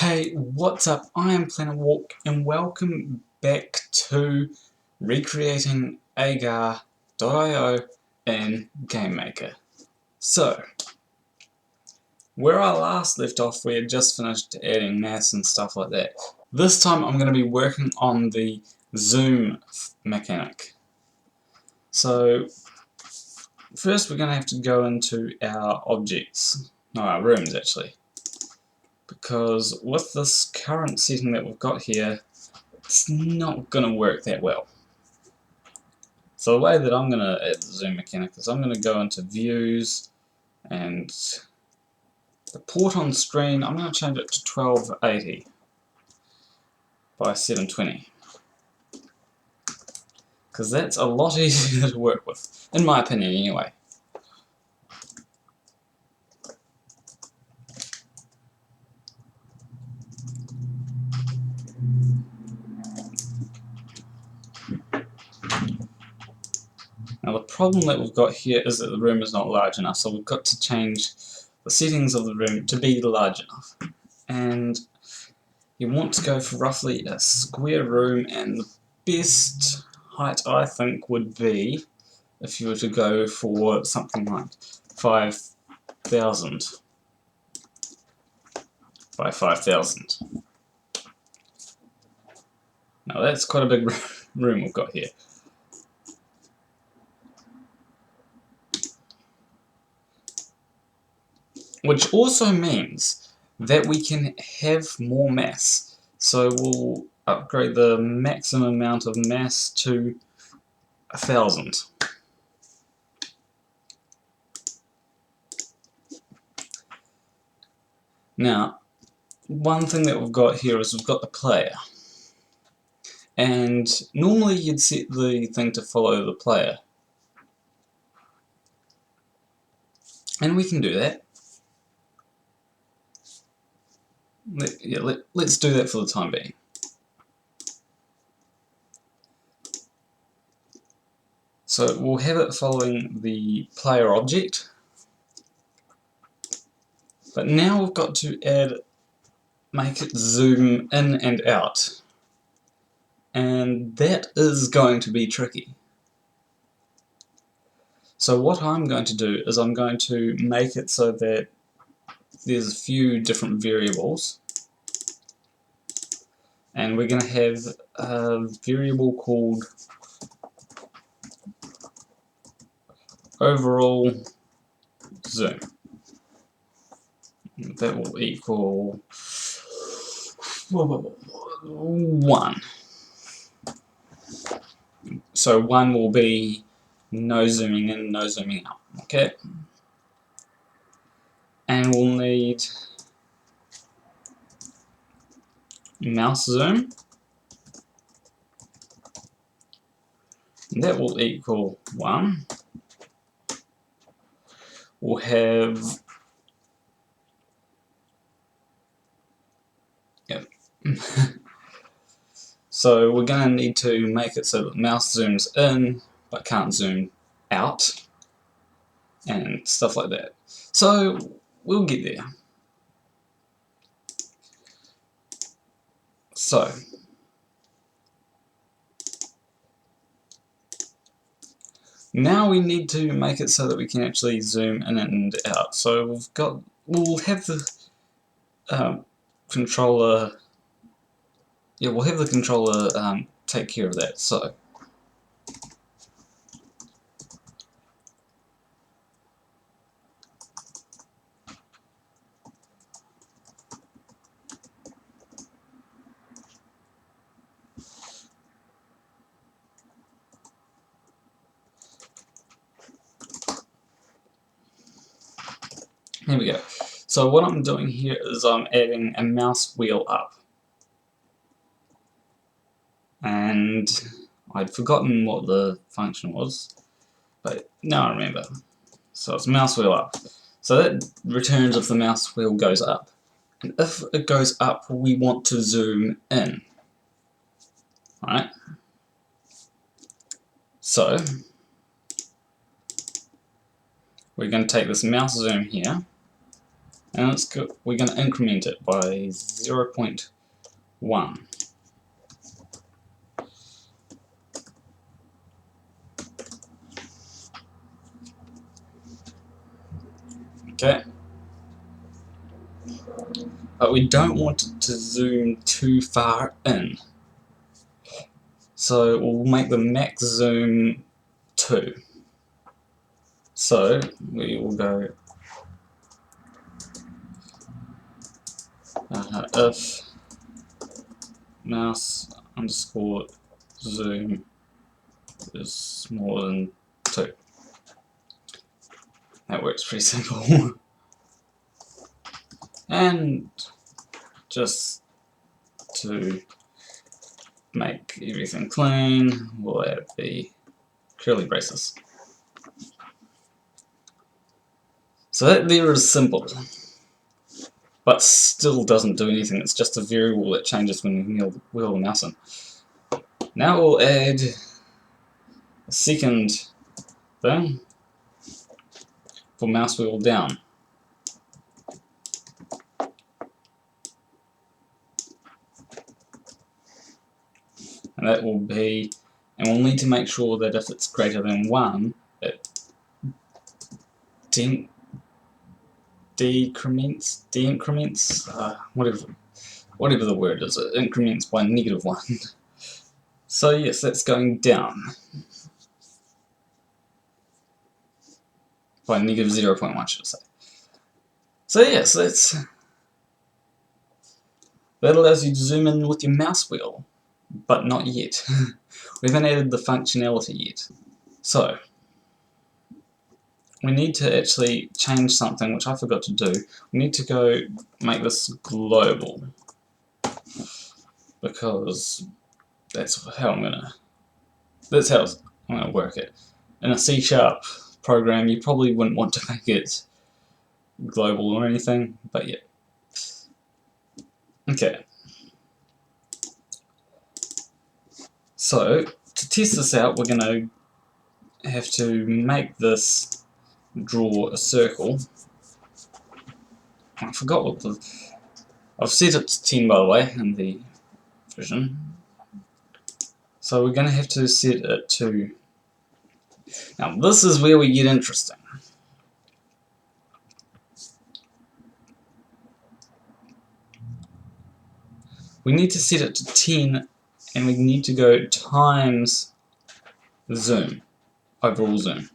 Hey, what's up? I am Planarwalk and welcome back to recreating agar.io in GameMaker. So, where I last left off, we had just finished adding mass and stuff like that. This time I'm going to be working on the zoom mechanic. So, first we're going to have to go into our objects, no, our rooms actually. Because with this current setting that we've got here, it's not going to work that well. So the way that I'm going to add the zoom mechanic is I'm going to go into views and the port on screen, I'm going to change it to 1280 by 720. Because that's a lot easier to work with, in my opinion anyway. Now the problem that we've got here is that the room is not large enough, so we've got to change the settings of the room to be large enough. And you want to go for roughly a square room, and the best height I think would be if you were to go for something like 5,000 by 5,000. Now that's quite a big room we've got here. Which also means that we can have more mass. So we'll upgrade the maximum amount of mass to 1,000. Now, one thing that we've got here is we've got the player. And normally you'd set the thing to follow the player. And we can do that. Let's do that for the time being. So we'll have it following the player object. But now we've got to make it zoom in and out. And that is going to be tricky. So what I'm going to do is I'm going to make it so that there's a few different variables. And we're going to have a variable called overall zoom. That will equal 1. So 1 will be no zooming in, no zooming out. Okay? And we'll need mouse zoom. And that will equal 1. We'll have so we're going to need to make it so that mouse zooms in but can't zoom out and stuff like that. So we'll get there. So now we need to make it so that we can actually zoom in and out. So we'll have the controller. Yeah, we'll have the controller take care of that. So here we go. So what I'm doing here is I'm adding a mouse wheel up. And I'd forgotten what the function was, but now I remember. So it's mouse wheel up. So that returns if the mouse wheel goes up. And if it goes up, we want to zoom in. Alright? So we're going to take this mouse zoom here, and we're going to increment it by 0.1. Okay, but we don't want it to zoom too far in, so we'll make the max zoom 2. So we will go if mouse underscore zoom is smaller than 2. That works pretty simple. And just to make everything clean, we'll add the curly braces. So that there is simple, but still doesn't do anything. It's just a variable that changes when you wheel the mouse in. Now we'll add a second thing for mouse wheel down. And that will be, and we'll need to make sure that if it's greater than 1, it decrements, whatever the word is, it increments by -1. So yes, that's going down by -0.1, should I say. So yes, that allows you to zoom in with your mouse wheel, but not yet. We haven't added the functionality yet. So we need to actually change something, which I forgot to do. We need to go make this global, because that's how I'm gonna work it. In a C# program, you probably wouldn't want to make it global or anything, but yeah. Okay. So to test this out, we're gonna have to make this draw a circle. I forgot what I've set it to 10, by the way, in the version. So we're going to have to set it to... Now this is where we get interesting. We need to set it to 10, and we need to go times the zoom, overall zoom.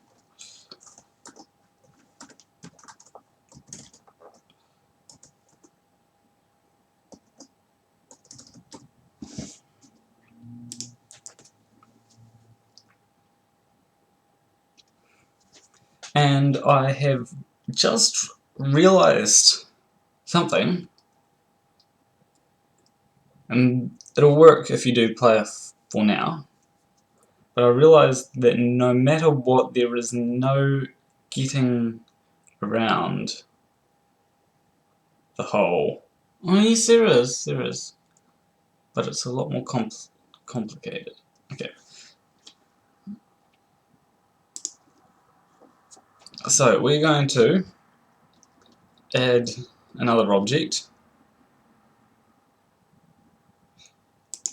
And I have just realized something, and it'll work if you do play for now, but I realized that no matter what, there is no getting around the whole... Oh yes, there is, but it's a lot more complicated. Okay. So we're going to add another object,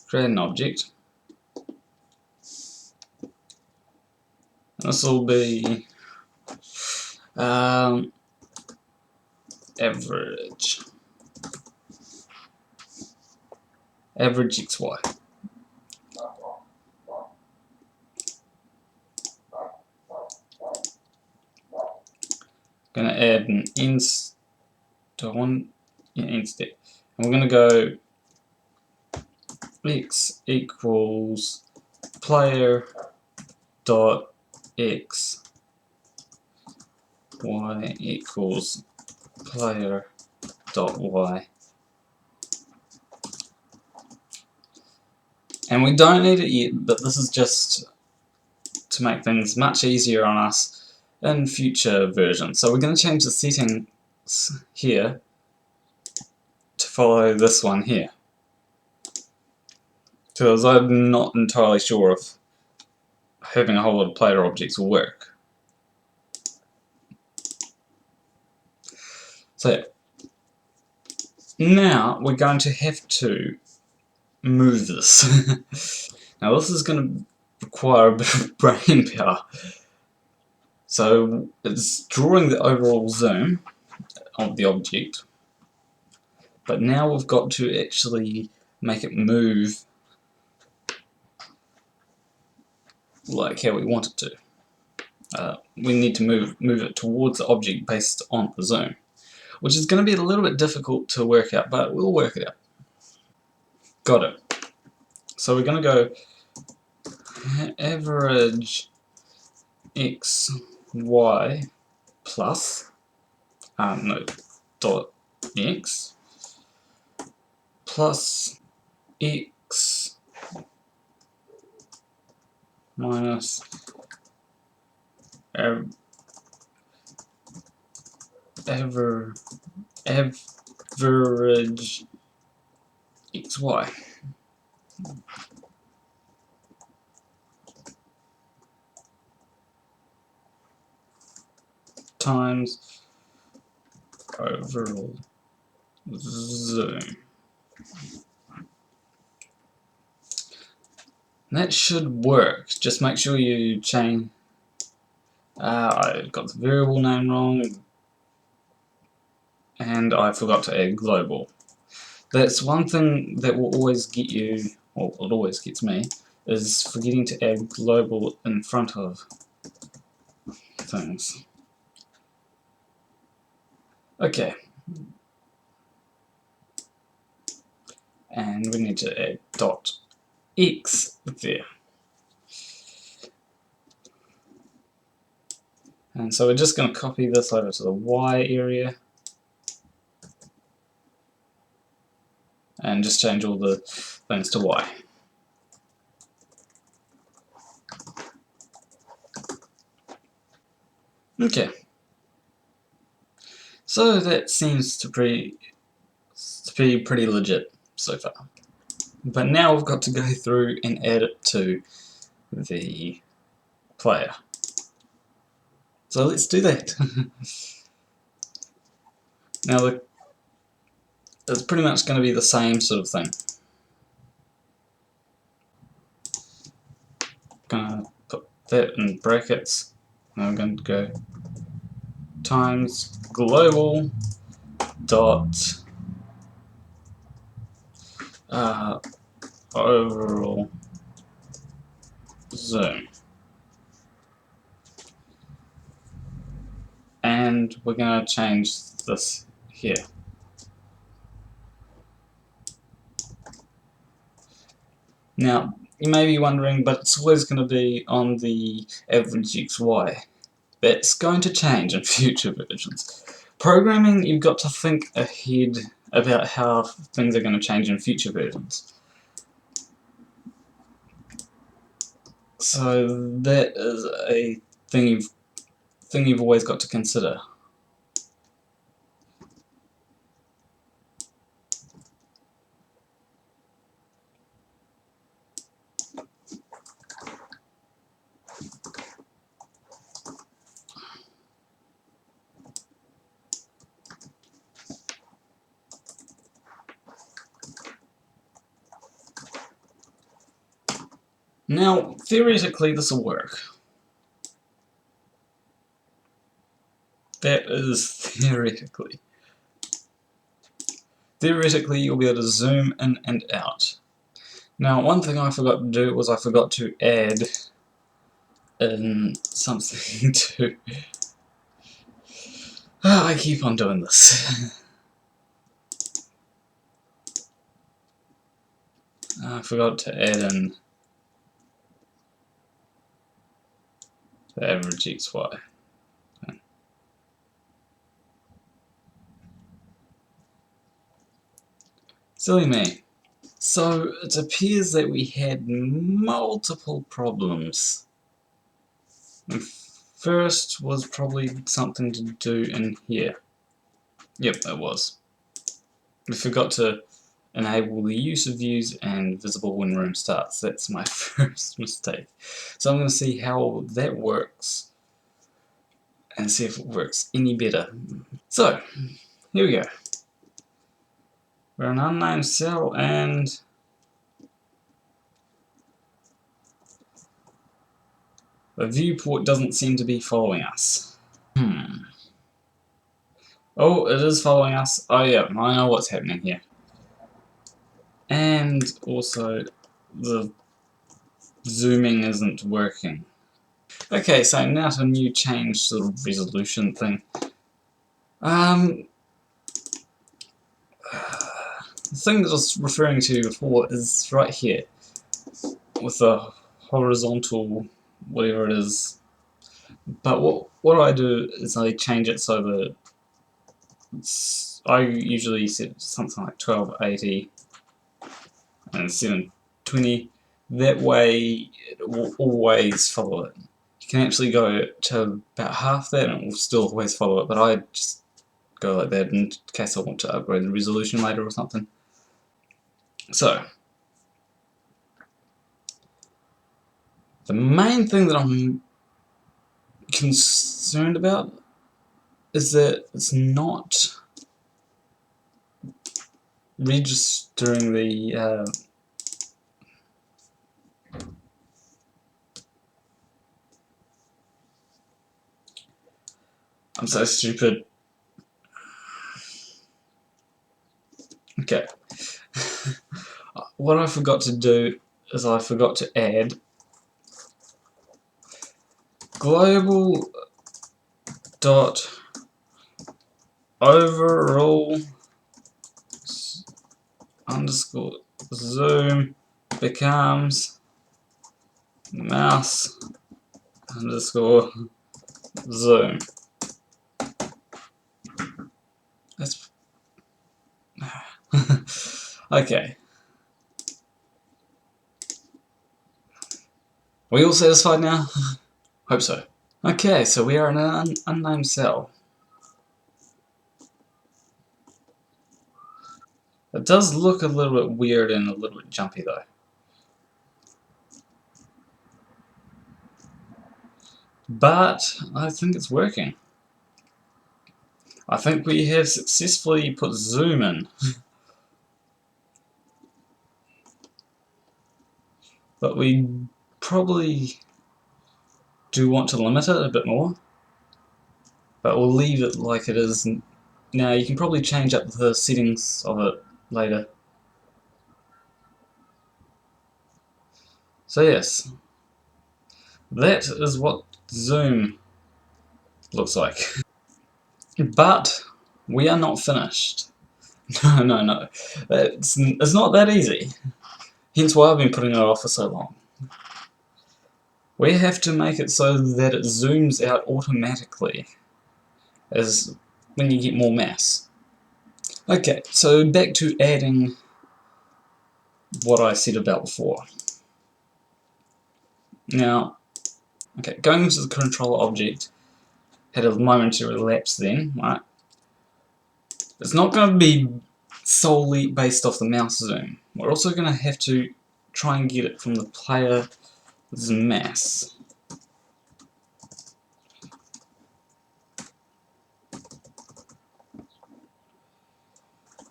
create an object. This will be average XY. Going to add an end step, and we're going to go x equals player dot x, y equals player dot y, and we don't need it yet, but this is just to make things much easier on us in future versions. So we're going to change the settings here to follow this one here, because I'm not entirely sure if having a whole lot of player objects will work. So Now we're going to have to move this. Now this is going to require a bit of brain power. So it's drawing the overall zoom of the object, but now we've got to actually make it move like how we want it to. We need to move it towards the object based on the zoom, which is going to be a little bit difficult to work out, but we'll work it out. Got it. So we're going to go average x, y plus, no, dot x plus x minus average xy times overall zoom. That should work. Just make sure you change. I got the variable name wrong, and I forgot to add global. That's one thing that will always get you, or it always gets me, is forgetting to add global in front of things. Okay. And we need to add dot x there. And so we're just going to copy this over to the y area and just change all the things to y. Okay. So that seems to be pretty legit so far. But now we've got to go through and add it to the player. So let's do that. Now it's pretty much going to be the same sort of thing. Gonna put that in brackets. Now I'm going to go times global dot overall zoom, and we're going to change this here. Now you may be wondering, but it's always going to be on the average xy. That's going to change in future versions. Programming, you've got to think ahead about how things are going to change in future versions. So that is a thing you've always got to consider. Now, theoretically, this will work. That is theoretically. Theoretically, you'll be able to zoom in and out. Now, one thing I forgot to do was I forgot to add in something to... I keep on doing this. I forgot to add in the average xy. Silly me. So it appears that we had multiple problems. The first was probably something to do in here. Yep, it was. We forgot to enable the use of views and visible when room starts. That's my first mistake. So I'm going to see how that works and see if it works any better. So, here we go. We're an unnamed cell and the viewport doesn't seem to be following us. Oh, it is following us. Oh yeah, I know what's happening here. And also, the zooming isn't working. Okay, so now to a new change sort of resolution thing. The thing that I was referring to before is right here, with the horizontal, whatever it is. But what I do is I change it so that I usually set something like 1280 and 720. That way it will always follow it. You can actually go to about half that and it will still always follow it, but I just go like that in case I want to upgrade the resolution later or something. So, the main thing that I'm concerned about is that it's not registering the I'm so stupid. Okay. What I forgot to do is I forgot to add global dot overall underscore zoom becomes mouse underscore zoom. That's okay. Are we all satisfied now? Hope so. Okay, so we are in an unnamed cell. It does look a little bit weird and a little bit jumpy though. But I think it's working. I think we have successfully put zoom in. But we probably do want to limit it a bit more. But we'll leave it like it is. Now you can probably change up the settings of it later. So yes, that is what zoom looks like. But we are not finished. No. It's not that easy. Hence why I've been putting it off for so long. We have to make it so that it zooms out automatically as when you get more mass. Okay, so back to adding what I said about before. Now, okay, going into the controller object, had a momentary lapse then, right? It's not going to be solely based off the mouse zoom. We're also going to have to try and get it from the player's mass.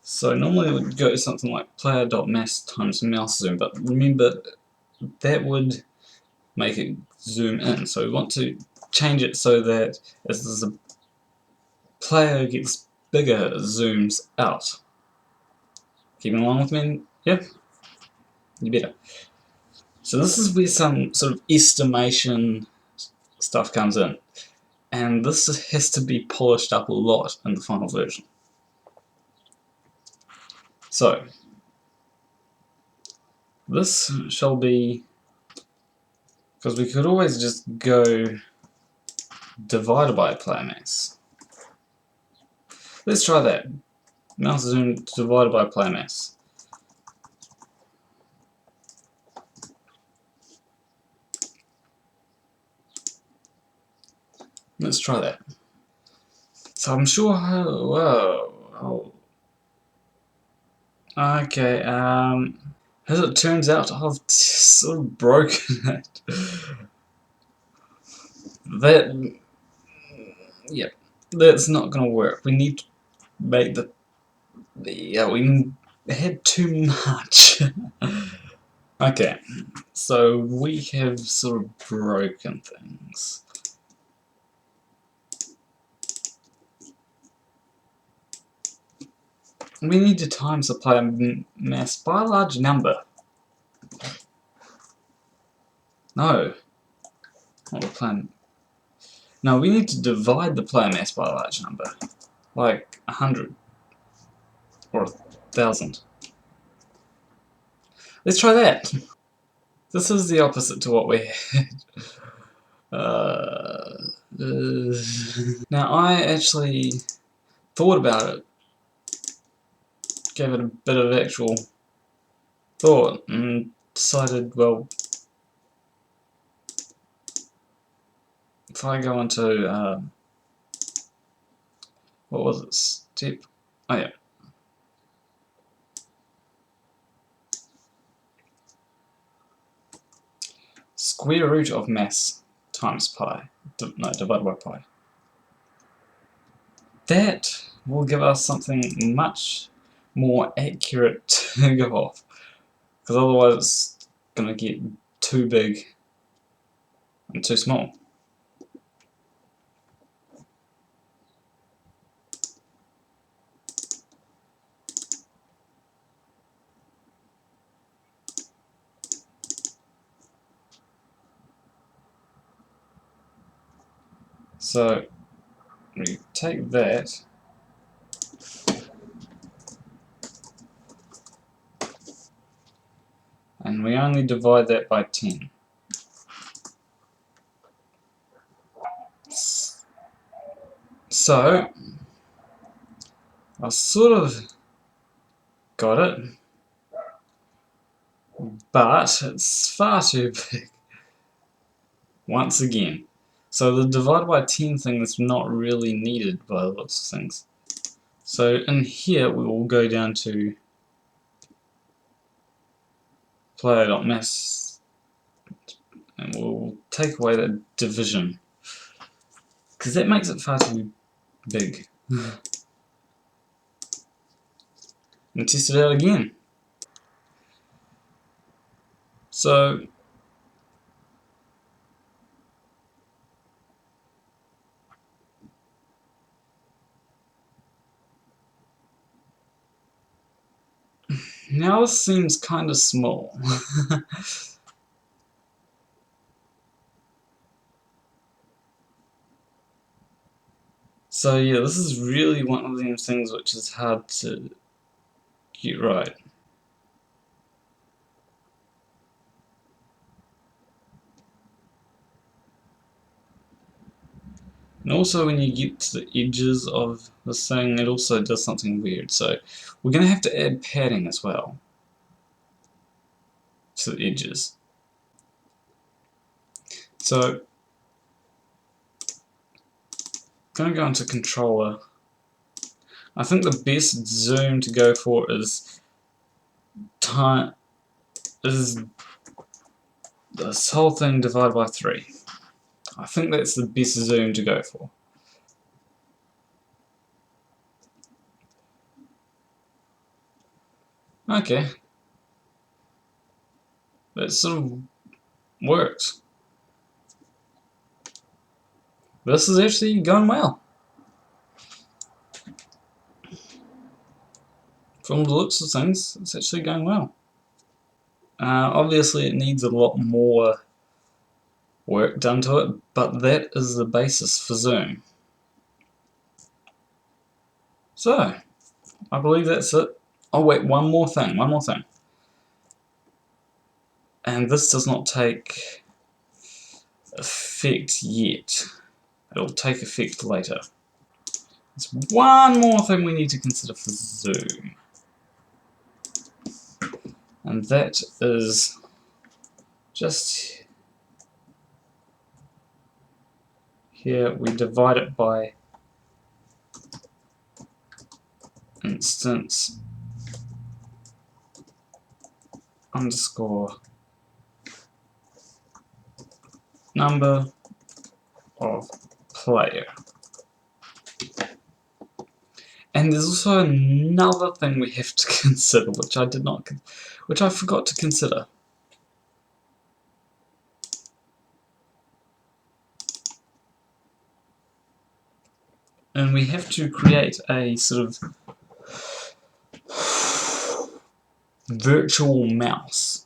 So normally it would go something like player.mass times mouse zoom, but remember that would make it zoom in. So we want to change it so that as the player gets bigger, it zooms out. Keeping along with me? Yep. You better. So this is where some sort of estimation stuff comes in. And this has to be polished up a lot in the final version. So, this shall be, because we could always just go divided by player mass. Let's try that. Mouse zoom divided by player mass. Let's try that. So I'm sure, whoa, okay, as it turns out, I've sort of broken it. That, yep, that's not gonna work. We need to make we It had too much. Okay, so we have sort of broken things. We need to times the player mass by a large number. No. Not the player. No, we need to divide the player mass by a large number. Like 100. Or 1,000. Let's try that. This is the opposite to what we had. Uh, now I actually thought about it, gave it a bit of actual thought, and decided, well, if I go into, what was it, step, oh yeah, square root of mass times pi, no, divided by pi. That will give us something much more accurate to go off, because otherwise it's going to get too big and too small. So we take that, and we only divide that by 10. So I sort of got it, but it's far too big once again. So the divide by 10 thing is not really needed by the looks of things. So in here we will go down to player.mass and we'll take away that division, because that makes it far too big. And test it out again. So now this seems kind of small. So yeah, this is really one of them things which is hard to get right. And also when you get to the edges of this thing, it also does something weird. So we're going to have to add padding as well to the edges. So I'm going to go into controller. I think the best zoom to go for is this whole thing divided by 3. I think that's the best zoom to go for. Okay. That sort of works. This is actually going well. From the looks of things, it's actually going well. Obviously it needs a lot more work done to it, but that is the basis for zoom. So, I believe that's it. Oh wait, one more thing. And this does not take effect yet. It'll take effect later. There's one more thing we need to consider for zoom. And that is just here we divide it by instance underscore number of player. And there's also another thing we have to consider, which I forgot to consider. And we have to create a sort of virtual mouse.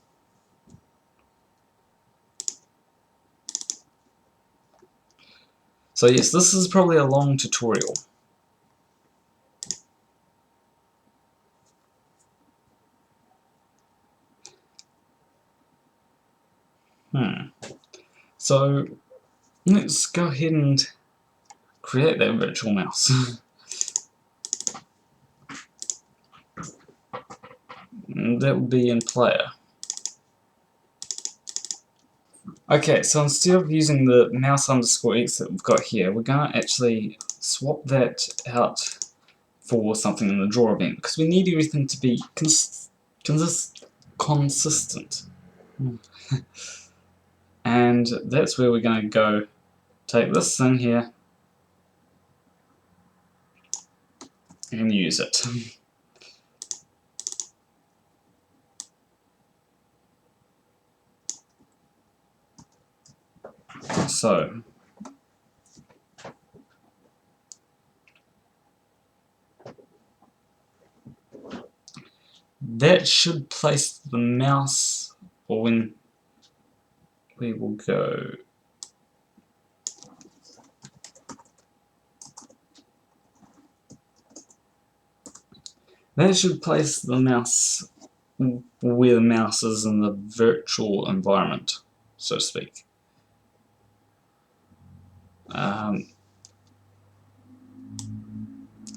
So yes, this is probably a long tutorial. So let's go ahead and create that virtual mouse. And that would be in player. Okay, so instead of using the mouse underscore x that we've got here, we're going to actually swap that out for something in the draw event, because we need everything to be consistent. And that's where we're going to go take this thing here and use it. So that should place the mouse, or when we will go that should place the mouse where the mouse is in the virtual environment, so to speak.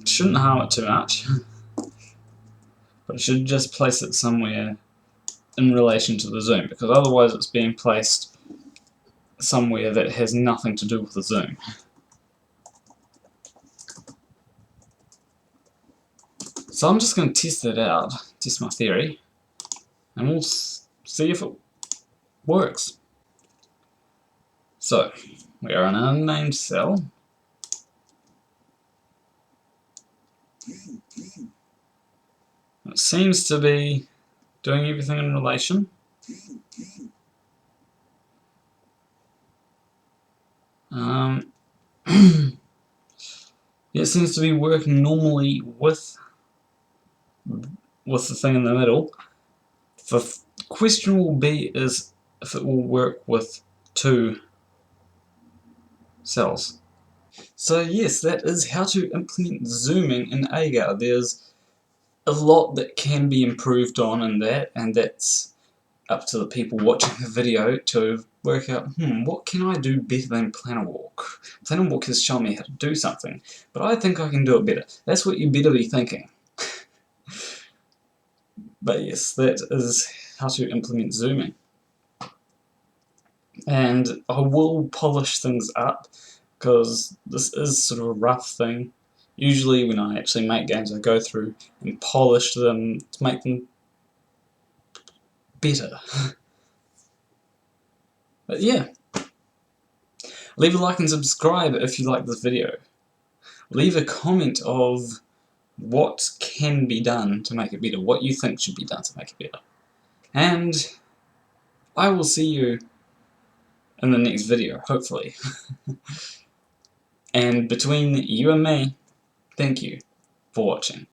Shouldn't harm it too much, but it should just place it somewhere in relation to the zoom, because otherwise it's being placed somewhere that has nothing to do with the zoom. So I'm just going to test that out, test my theory, and we'll see if it works. So we are in an unnamed cell. It seems to be doing everything in relation. It seems to be working normally with the thing in the middle. The question will be is if it will work with two cells. So yes, that is how to implement zooming in Agar. There's a lot that can be improved on in that, and that's up to the people watching the video to work out, what can I do better than Planarwalk? Planarwalk has shown me how to do something, but I think I can do it better. That's what you better be thinking. But yes, that is how to implement zooming. And I will polish things up, because this is sort of a rough thing. Usually when I actually make games, I go through and polish them to make them better. But yeah, leave a like and subscribe if you like this video. Leave a comment of what can be done to make it better, what you think should be done to make it better. And I will see you in the next video, hopefully. And between you and me, thank you for watching.